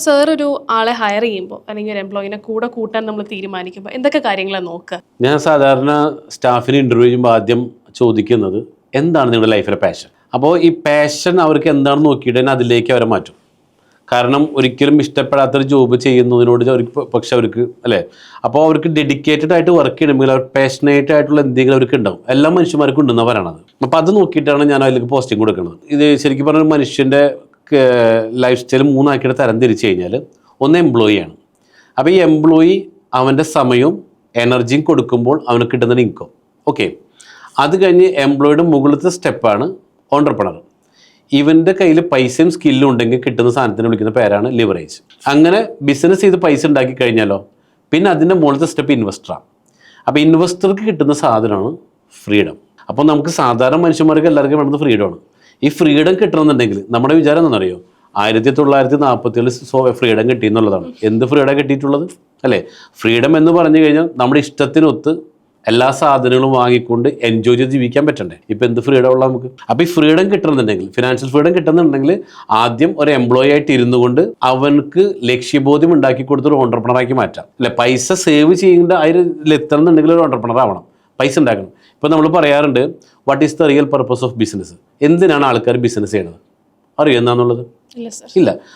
Sir ഒരു ആളെ higher ചെയ്യുമ്പോൾ അല്ലെങ്കിൽ ഒരു എംപ്ലോയിനെ കൂടെ കൂട്ടാൻ നമ്മൾ തീരുമാനിക്കുമ്പോൾ എന്തൊക്കെ കാര്യങ്ങളാണ് നോക്കുക? ഞാൻ സാധാരണ സ്റ്റാഫിന് ഇൻ്റർവ്യൂ ചെയ്യുമ്പോൾ ആദ്യം ചോദിക്കുന്നത് എന്താണ് നിങ്ങളുടെ ലൈഫിലെ പാഷൻ. അപ്പോൾ ഈ പാഷൻ അവർക്ക് എന്താണെന്ന് നോക്കിയിട്ട് തന്നെ അതിലേക്ക് അവരെ മാറ്റും. കാരണം ഒരിക്കലും ഇഷ്ടപ്പെടാത്തൊരു ജോബ് ചെയ്യുന്നതിനോട് പക്ഷെ അവർക്ക് അല്ലേ, അപ്പോൾ അവർക്ക് ഡെഡിക്കേറ്റഡ് ആയിട്ട് വർക്ക് ചെയ്യണമെങ്കിൽ അവർ പാഷനേറ്റ് ആയിട്ടുള്ള എന്തെങ്കിലും അവർക്ക് ഉണ്ടാവും. എല്ലാ മനുഷ്യന്മാർക്കും ഉണ്ടെന്ന് പറയണത്. അപ്പോൾ അത് നോക്കിയിട്ടാണ് ഞാൻ അതിലേക്ക് പോസ്റ്റിംഗ് കൊടുക്കുന്നത്. ഇത് ശരിക്കും പറഞ്ഞാൽ മനുഷ്യൻ്റെ ലൈഫ് സ്റ്റൈൽ മൂന്നാക്കിയിട്ട് തരം തിരിച്ചു കഴിഞ്ഞാൽ ഒന്ന് എംപ്ലോയി ആണ്. അപ്പോൾ ഈ എംപ്ലോയി അവൻ്റെ സമയവും എനർജിയും കൊടുക്കുമ്പോൾ അവന് കിട്ടുന്ന ഇൻകം. ഓക്കെ, അത് കഴിഞ്ഞ് എംപ്ലോയിയുടെ മുകളിലത്തെ സ്റ്റെപ്പാണ് ഓണ്ടർപ്രണർ. ഇവൻ്റെ കയ്യിൽ പൈസയും സ്കില്ലും ഉണ്ടെങ്കിൽ കിട്ടുന്ന സാധനത്തിന് വിളിക്കുന്ന പേരാണ് ലിവറേജ്. അങ്ങനെ ബിസിനസ് ചെയ്ത് പൈസ ഉണ്ടാക്കി കഴിഞ്ഞാലോ പിന്നെ അതിൻ്റെ മുകളിലത്തെ സ്റ്റെപ്പ് ഇൻവെസ്റ്ററാണ്. അപ്പോൾ ഇൻവെസ്റ്റർക്ക് കിട്ടുന്ന സാധനമാണ് ഫ്രീഡം. അപ്പോൾ നമുക്ക് സാധാരണ മനുഷ്യന്മാർക്ക് എല്ലാവർക്കും വേണ്ടത് ഫ്രീഡമാണ്. ഈ ഫ്രീഡം കിട്ടണമെന്നുണ്ടെങ്കിൽ നമ്മുടെ വിചാരം എന്താണെന്നറിയോ, 1947 ഫ്രീഡം കിട്ടി എന്നുള്ളതാണ്. എന്ത് ഫ്രീഡം കിട്ടിയിട്ടുള്ളത് അല്ലേ? ഫ്രീഡം എന്ന് പറഞ്ഞു കഴിഞ്ഞാൽ നമ്മുടെ ഇഷ്ടത്തിനൊത്ത് എല്ലാ സാധനങ്ങളും വാങ്ങിക്കൊണ്ട് എൻജോയ് ചെയ്ത് ജീവിക്കാൻ പറ്റണ്ടേ? ഇപ്പം എന്ത് ഫ്രീഡം ഉള്ള നമുക്ക്? അപ്പോൾ ഈ ഫ്രീഡം കിട്ടണമെന്നുണ്ടെങ്കിൽ, ഫിനാൻഷ്യൽ ഫ്രീഡം കിട്ടുന്നുണ്ടെങ്കിൽ ആദ്യം ഒരു എംപ്ലോയി ആയിട്ട് ഇരുന്നു കൊണ്ട് അവനക്ക് ലക്ഷ്യബോധ്യം ഉണ്ടാക്കി കൊടുത്തൊരു ഓണ്ടർപ്രണറാക്കി മാറ്റാം അല്ലെ. പൈസ സേവ് ചെയ്യേണ്ട അതിൽ എത്തണമെന്നുണ്ടെങ്കിൽ ഒരു ഓണ്ടർപ്രണർ ആവണം, പൈസ ഉണ്ടാക്കണം. ഇപ്പോൾ നമ്മൾ പറയാറുണ്ട്, what is the real purpose of business? എന്തിനാണ് ആൾക്കാർ ബിസിനസ് ചെയ്യണത്? അറിയോ എന്താണെന്നുള്ളത്? ഇല്ല.